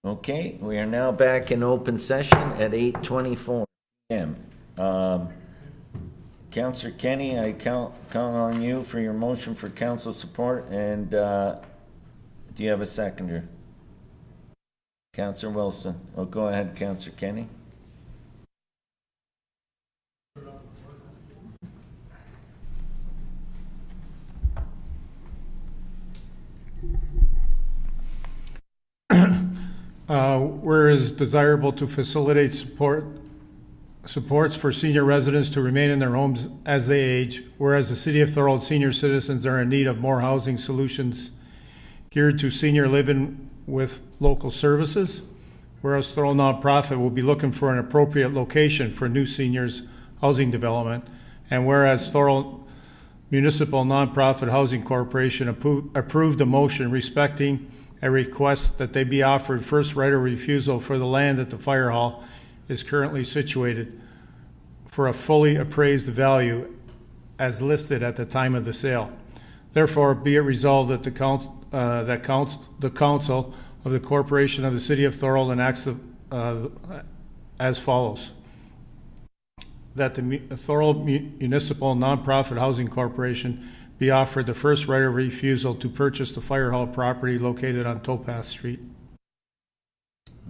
Okay, we are now back in open session at 8:24 p.m. Councillor Kenny, I count on you for your motion for council support, and do you have a seconder? Councillor Wilson. Oh, go ahead, Councillor Kenny. Whereas desirable to facilitate supports for senior residents to remain in their homes as they age, whereas the City of Thorold senior citizens are in need of more housing solutions geared to senior living with local services, whereas Thorold nonprofit will be looking for an appropriate location for new seniors housing development, and whereas Thorold Municipal Nonprofit Housing Corporation approved a motion respecting a request that they be offered first right of refusal for the land that the fire hall is currently situated for a fully appraised value as listed at the time of the sale. Therefore, be it resolved that the council of the corporation of the City of Thorold enacts as follows: that the Thorold Municipal Nonprofit Housing Corporation be offered the first right of refusal to purchase the fire hall property located on Towpath Street.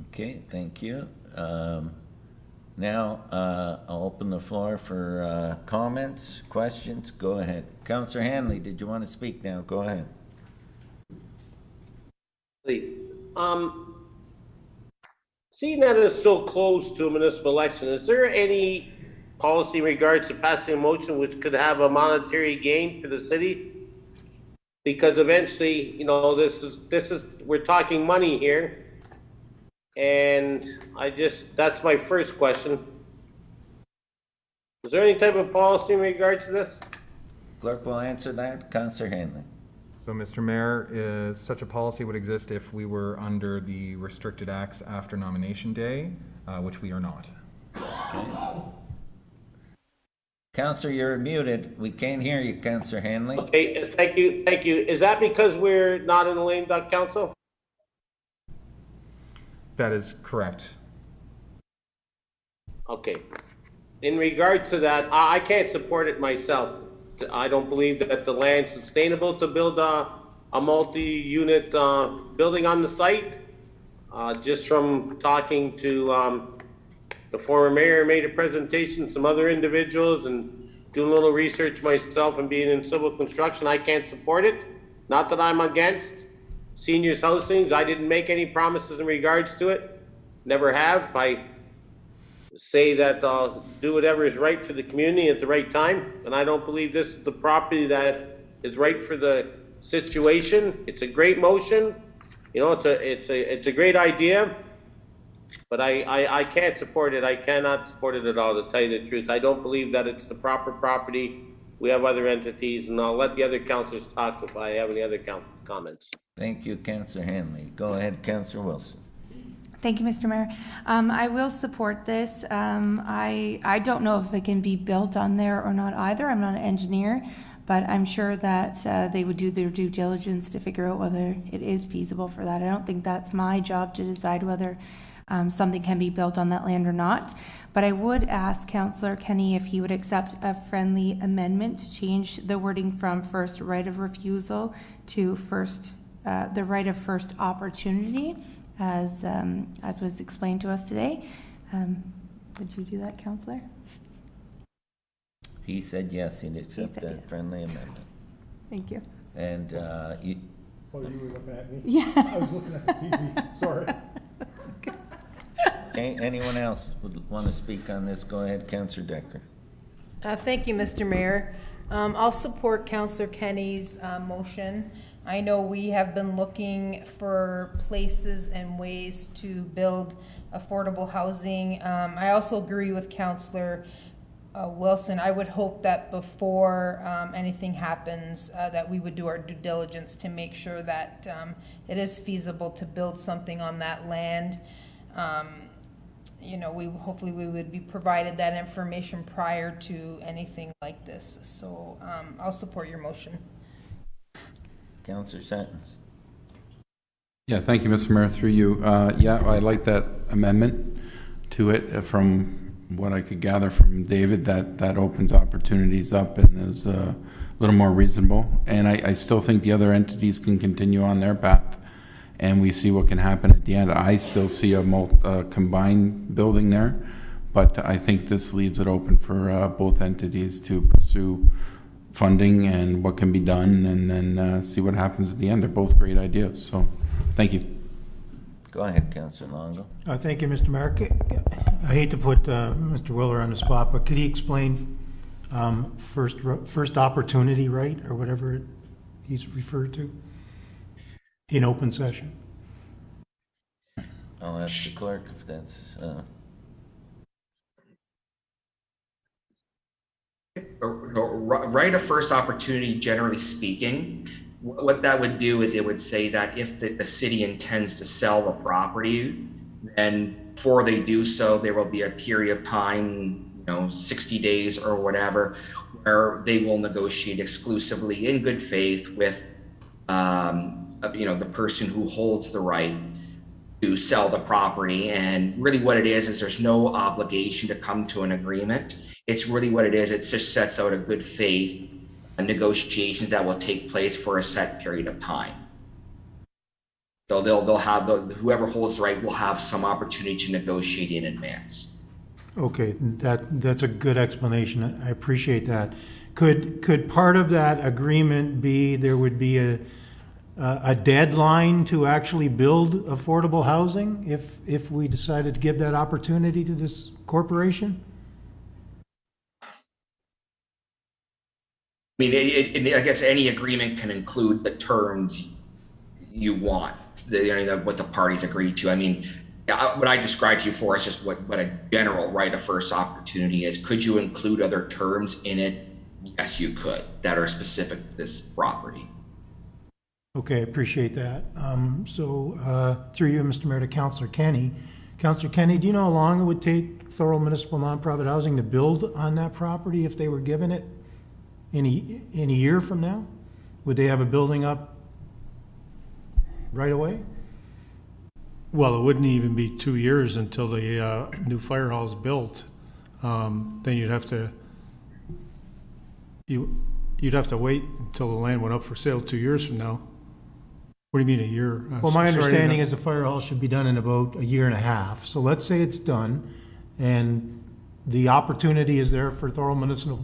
Okay, thank you. Now I'll open the floor for comments, questions. Go ahead. Councillor Hanley, did you want to speak now? Go ahead. Please. Seeing that it's so close to a municipal election, is there any policy in regards to passing a motion which could have a monetary gain for the city? Because eventually, you know, we're talking money here. And that's my first question. Is there any type of policy in regards to this? Clerk will answer that. Councillor Hanley. So, Mr. Mayor, such a policy would exist if we were under the restricted acts after nomination day, which we are not. Okay. Councillor, you're muted. We can't hear you, Councillor Hanley. Okay, thank you. Is that because we're not in the lame duck council? That is correct. Okay. In regard to that, I can't support it myself. I don't believe that the land's sustainable to build a multi-unit building on the site. Just from talking to the former mayor, made a presentation, some other individuals, and doing a little research myself and being in civil construction, I can't support it. Not that I'm against seniors housing. I didn't make any promises in regards to it. Never have. I say that I'll do whatever is right for the community at the right time, and I don't believe this is the property that is right for the situation. It's a great motion. You know, it's a great idea, but I can't support it. I cannot support it at all, to tell you the truth. I don't believe that it's the proper property. We have other entities, and I'll let the other councillors talk if I have any other comments. Thank you, Councillor Hanley. Go ahead, Councillor Wilson. Thank you, Mr. Mayor. I will support this. I don't know if it can be built on there or not either. I'm not an engineer, but I'm sure that they would do their due diligence to figure out whether it is feasible for that. I don't think that's my job to decide whether something can be built on that land or not. But I would ask Councillor Kenny if he would accept a friendly amendment to change the wording from first right of refusal to the right of first opportunity, as was explained to us today. Would you do that, Councillor? He said yes, he'd accept that yes. friendly amendment. Thank you. And Oh, you were looking at me? Yeah. I was looking at the TV, sorry. That's okay. anyone else would want to speak on this? Go ahead, Councillor Decker. Thank you, Mr. Mayor. I'll support Councillor Kenny's motion. I know we have been looking for places and ways to build affordable housing. I also agree with Councillor Wilson. I would hope that before anything happens, that we would do our due diligence to make sure that it is feasible to build something on that land. You know, hopefully we would be provided that information prior to anything like this. So I'll support your motion. Councillor Sentence. Yeah, thank you, Mr. Mayor, through you. Yeah, I like that amendment to it. From what I could gather from David, that opens opportunities up and is a little more reasonable. And I still think the other entities can continue on their path, and we see what can happen at the end. I still see a combined building there, but I think this leaves it open for both entities to pursue funding and what can be done, and then see what happens at the end. They're both great ideas, so thank you. Go ahead, Councillor Longo. Thank you, Mr. Mayor. I hate to put Mr. Willer on the spot, but could he explain first opportunity right, or whatever he's referred to in open session? I'll ask the clerk if that's... Right of first opportunity, generally speaking, what that would do is it would say that if the city intends to sell the property, then before they do so, there will be a period of time, 60 days or whatever, where they will negotiate exclusively in good faith with, the person who holds the right to sell the property. And really what it is there's no obligation to come to an agreement. It's really what it is. It just sets out a good faith negotiations that will take place for a set period of time. So they'll have whoever holds the right will have some opportunity to negotiate in advance. Okay, that's a good explanation. I appreciate that. Could part of that agreement be there would be a deadline to actually build affordable housing if we decided to give that opportunity to this corporation? I mean, I guess any agreement can include the terms you want, what the parties agree to. I mean, what I described to you for is just what a general right of first opportunity is. Could you include other terms in it? Yes, you could, that are specific to this property. Okay, I appreciate that. Through you, Mr. Mayor, to Councillor Kenny. Councillor Kenny, do you know how long it would take Thorold Municipal Nonprofit Housing to build on that property if they were given it? In a year from now, would they have a building up right away? Well, it wouldn't even be 2 years until the new fire hall is built. Then you'd have to wait until the land went up for sale 2 years from now. What do you mean a year? Well, my understanding is the fire hall should be done in about a year and a half. So let's say it's done, and the opportunity is there for Thorold Municipal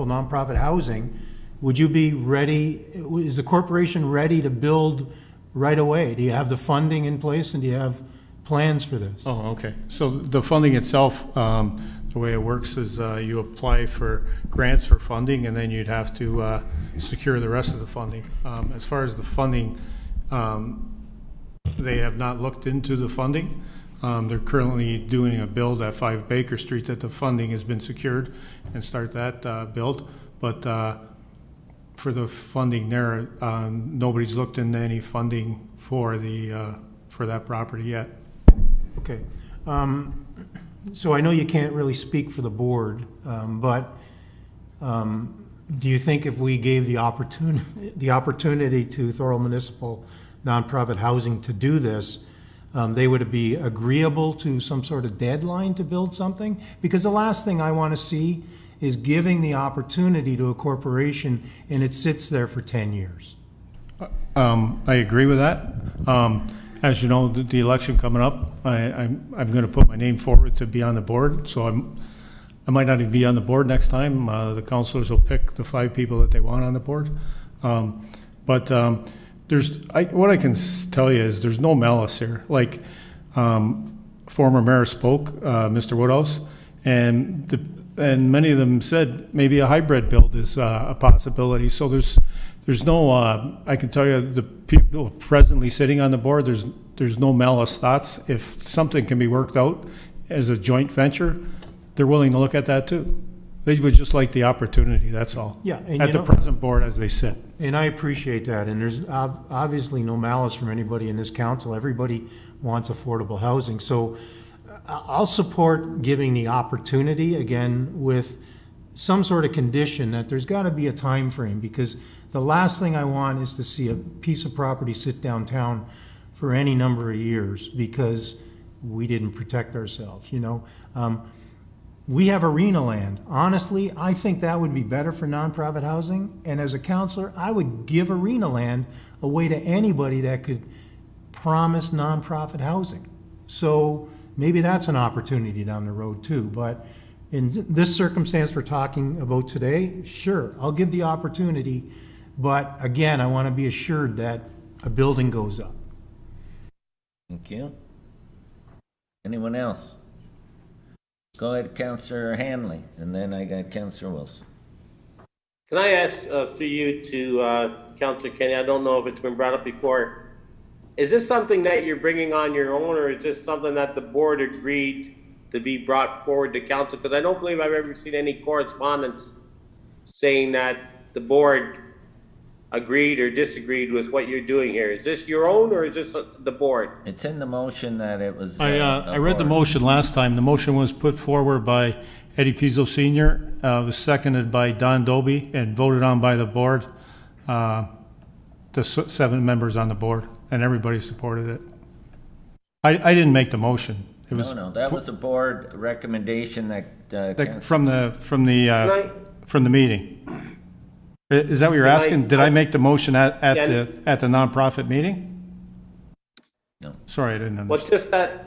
Nonprofit Housing. Would you be ready? Is the corporation ready to build right away? Do you have the funding in place, and do you have plans for this? Oh, okay. So the funding itself, the way it works is you apply for grants for funding, and then you'd have to secure the rest of the funding. As far as the funding, they have not looked into the funding. They're currently doing a build at 5 Baker Street that the funding has been secured, and start that build. But for the funding there, nobody's looked into any funding for that property yet. Okay. So I know you can't really speak for the board, but do you think if we gave the opportunity to Thorold Municipal Nonprofit Housing to do this, they would be agreeable to some sort of deadline to build something? Because the last thing I want to see is giving the opportunity to a corporation and it sits there for 10 years. I agree with that. As you know, the election coming up, I'm going to put my name forward to be on the board. So I might not even be on the board next time. The councilors will pick the 5 people that they want on the board. What I can tell you is there's no malice here. Like former mayor spoke, Mr. Woodhouse, and many of them said maybe a hybrid build is a possibility. So there's no, I can tell you the people presently sitting on the board, there's no malice thoughts. If something can be worked out as a joint venture, they're willing to look at that too. They would just like the opportunity, that's all. Yeah, and at the present board as they sit. And I appreciate that. And there's obviously no malice from anybody in this council. Everybody wants affordable housing. So I'll support giving the opportunity, again, with some sort of condition that there's got to be a time frame, because the last thing I want is to see a piece of property sit downtown for any number of years because we didn't protect ourselves, you know. We have arena land. Honestly, I think that would be better for nonprofit housing. And as a counselor, I would give arena land away to anybody that could promise nonprofit housing. So maybe that's an opportunity down the road too. But in this circumstance we're talking about today, sure, I'll give the opportunity. But again, I want to be assured that a building goes up. Thank you. Anyone else? Go ahead, Councillor Hanley, and then I got Councillor Wilson. Can I ask through you to Councillor Kenny, I don't know if it's been brought up before, is this something that you're bringing on your own, or is this something that the board agreed to be brought forward to council? Because I don't believe I've ever seen any correspondence saying that the board agreed or disagreed with what you're doing here. Is this your own, or is this the board? It's in the motion that it was. I read the motion last time. The motion was put forward by Eddie Pizzo Sr., was seconded by Don Doby, and voted on by the board, the 7 members on the board, and everybody supported it. I didn't make the motion. It was No, that was a board recommendation that. from the meeting. Is that what you're asking? Did I make the motion at the nonprofit meeting? No. Sorry, I didn't understand. Well, just that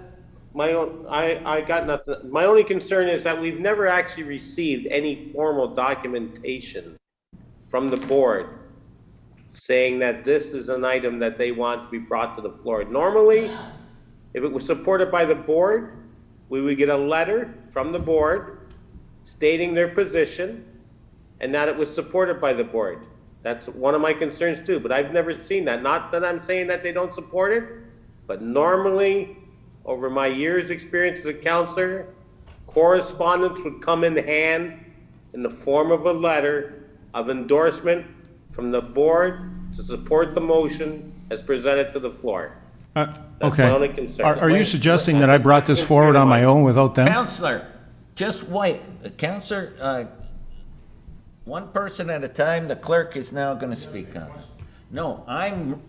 I got nothing. My only concern is that we've never actually received any formal documentation from the board saying that this is an item that they want to be brought to the floor. Normally, if it was supported by the board, we would get a letter from the board stating their position and that it was supported by the board. That's one of my concerns too, but I've never seen that. Not that I'm saying that they don't support it, but normally, over my years' experience as a counselor, correspondence would come in hand in the form of a letter of endorsement from the board to support the motion as presented to the floor. That's Okay. my only concern. Are you suggesting that I brought this forward on my own without them? Councillor, just wait. Councillor, one person at a time, the clerk is now going to speak on. No,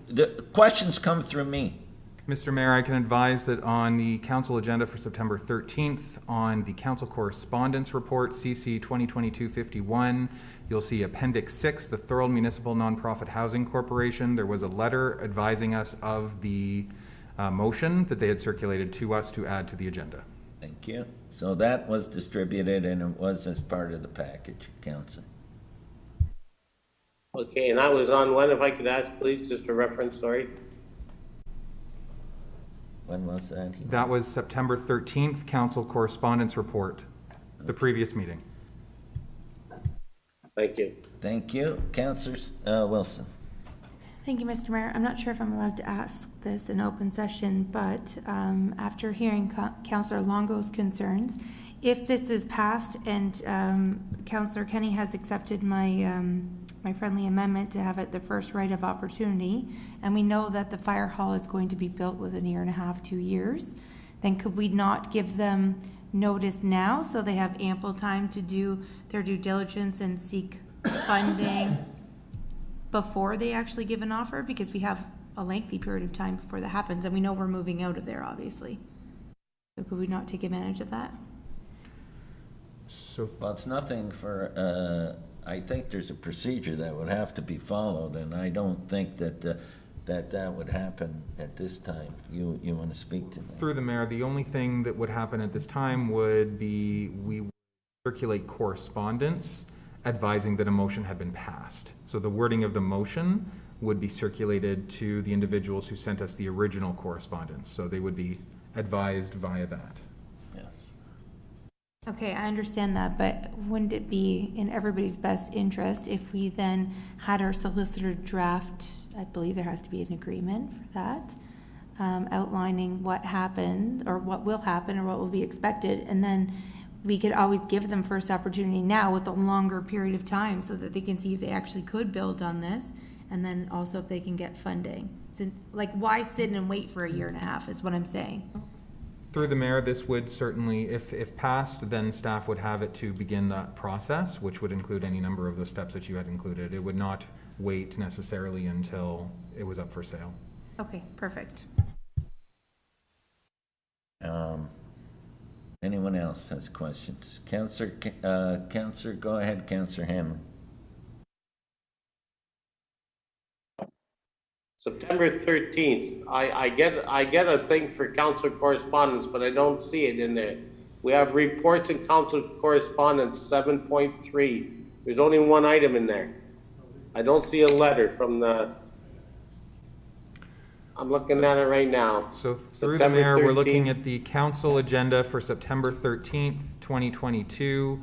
the questions come through me. Mr. Mayor, I can advise that on the council agenda for September 13th, on the council correspondence report, CC 2022-51, you'll see Appendix 6, the Thorold Municipal Nonprofit Housing Corporation. There was a letter advising us of the motion that they had circulated to us to add to the agenda. Thank you. So that was distributed and it was as part of the package, Council. Okay, and I was on when, if I could ask, please, just for reference, sorry. When was that? That was September 13th, council correspondence report, the previous meeting. Thank you. Thank you. Councillor Wilson. Thank you, Mr. Mayor. I'm not sure if I'm allowed to ask this in open session, but after hearing Councillor Longo's concerns, if this is passed and Councillor Kenny has accepted my my friendly amendment to have it the first right of opportunity, and we know that the fire hall is going to be built within a year and a half, 2 years, then could we not give them notice now so they have ample time to do their due diligence and seek funding before they actually give an offer? Because we have a lengthy period of time before that happens, and we know we're moving out of there, obviously. So could we not take advantage of that? So, Well, it's nothing for, I think there's a procedure that would have to be followed, and I don't think that that would happen at this time. You want to speak to that? through the mayor, the only thing that would happen at this time would be we would circulate correspondence advising that a motion had been passed. So the wording of the motion would be circulated to the individuals who sent us the original correspondence. So they would be advised via that. Okay, I understand that, but wouldn't it be in everybody's best interest if we then had our solicitor draft, I believe there has to be an agreement for that, outlining what happened or what will happen or what will be expected, and then we could always give them first opportunity now with a longer period of time so that they can see if they actually could build on this, and then also if they can get funding. So, like, why sit and wait for a year and a half is what I'm saying. Through the mayor, this would certainly, if passed, then staff would have it to begin that process, which would include any number of the steps that you had included. It would not wait necessarily until it was up for sale. Okay, perfect. Anyone else has questions? Counselor, go ahead, Counselor Hanlon. September 13th, I get a thing for council correspondence, but I don't see it in there. We have reports and council correspondence 7.3. There's only one item in there. I don't see a letter from I'm looking at it right now. So through the September mayor, we're 13th. looking at the council agenda for September 13th, 2022.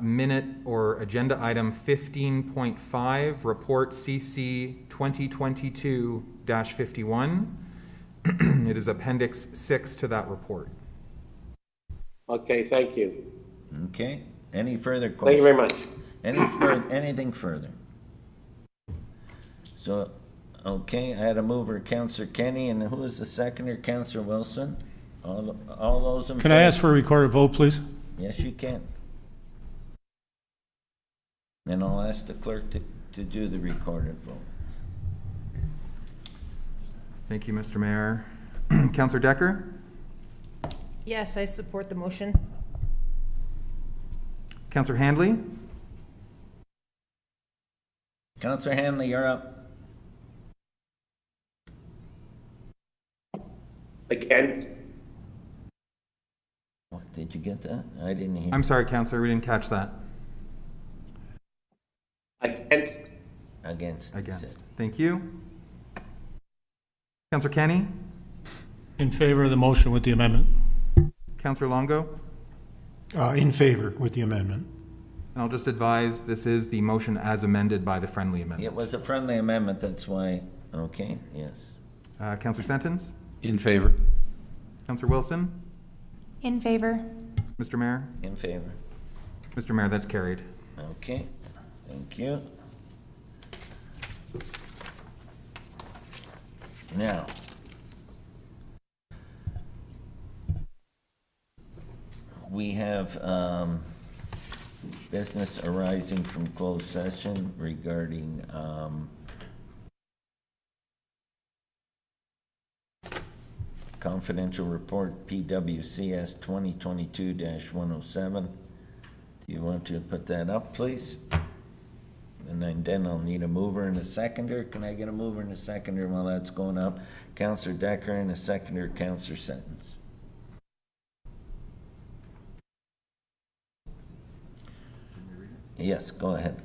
Minute or agenda item 15.5, report CC 2022-51. It is appendix 6 to that report. Okay, thank you. Okay, any further questions? Thank you very much. Anything further? So, okay, I had a mover, Counselor Kenny, and who is the seconder, Counselor Wilson? All those in favor? Can I ask for a recorded vote, please? Yes, you can. And I'll ask the clerk to do the recorded vote. Thank you, Mr. Mayor. Councillor Decker? Yes, I support the motion. Councillor Handley? Counselor Hanley, you're up. Against. What, did you get that? I didn't hear. I'm sorry, Councillor, we didn't catch that. Against. Against. Against. Thank you. Councillor Kenny? In favor of the motion with the amendment. Councillor Longo? In favor with the amendment. And I'll just advise this is the motion as amended by the friendly amendment. It was a friendly amendment, that's why, okay, yes. Councillor Sentence? In favor. Councillor Wilson? In favor. Mr. Mayor? In favor. Mr. Mayor, that's carried. Okay, thank you. Now, we have business arising from closed session regarding confidential report PWCS 2022-107. Do you want to put that up, please? And then I'll need a mover and a seconder. Can I get a mover and a seconder while that's going up? Counselor Decker and a seconder, Counselor Sentence. Yes, go ahead.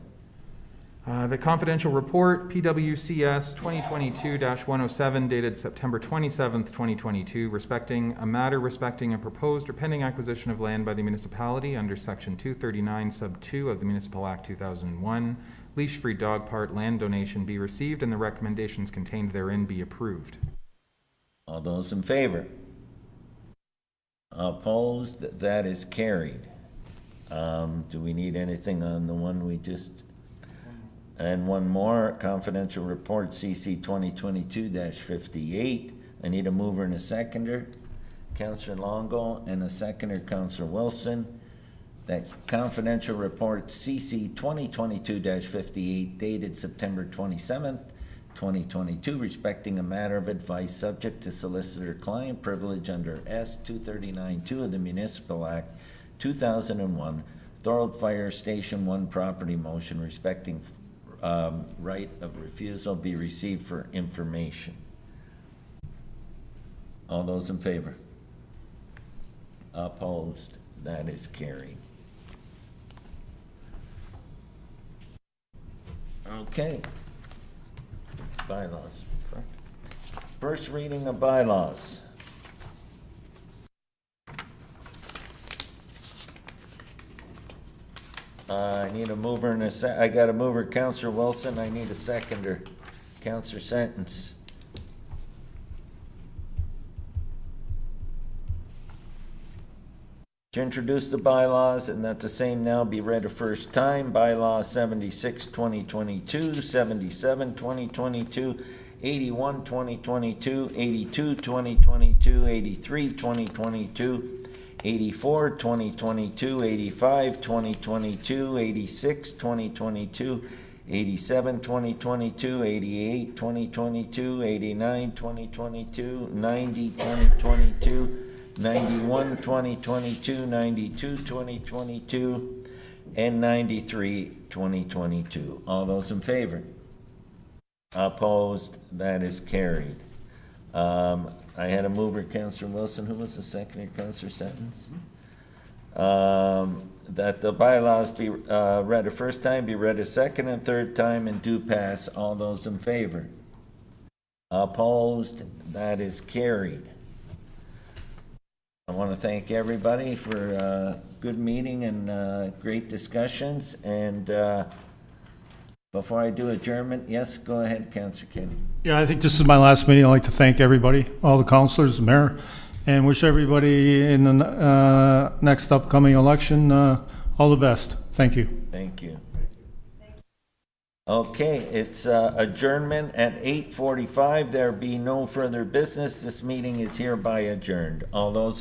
The confidential report, PWCS 2022-107, dated September 27th, 2022, respecting a matter respecting a proposed or pending acquisition of land by the municipality under Section 239, Sub 2 of the Municipal Act 2001. Leash-free dog part land donation be received and the recommendations contained therein be approved. All those in favor? Opposed? That is carried. Do we need anything on the one we just... And one more, confidential report CC 2022-58. I need a mover and a seconder. Councillor Longo and a seconder, Councillor Wilson. That confidential report CC 2022-58 dated September 27th, 2022, respecting a matter of advice subject to solicitor-client privilege under S 239-2 of the Municipal Act 2001, Thorold Fire Station 1 property motion respecting right of refusal be received for information. All those in favor? Opposed? That is carried. Okay. Bylaws. First reading of bylaws. I need a mover and a I got a mover, Counselor Wilson. I need a seconder, Counselor Sentence. To introduce the bylaws and that the same now be read a first time, bylaw 76, 2022, 77, 2022, 81, 2022, 82, 2022, 83, 2022, 84, 2022, 85, 2022, 86, 2022, 87, 2022, 88, 2022, 89, 2022, 90, 2022, 91, 2022, 92, 2022, and 93, 2022. All those in favor? Opposed? That is carried. I had a mover, Councillor Wilson. Who was the seconder, Councillor Sentence? That the bylaws be read a first time, be read a second and third time, and do pass. All those in favor? Opposed? That is carried. I want to thank everybody for a good meeting and great discussions. And before I do adjournment, yes, go ahead, Councillor Kenny. Yeah, I think this is my last meeting. I'd like to thank everybody, all the councilors, the mayor, and wish everybody in the next upcoming election all the best. Thank you. Thank you. Okay, it's adjournment at 8:45. There be no further business. This meeting is hereby adjourned. All those in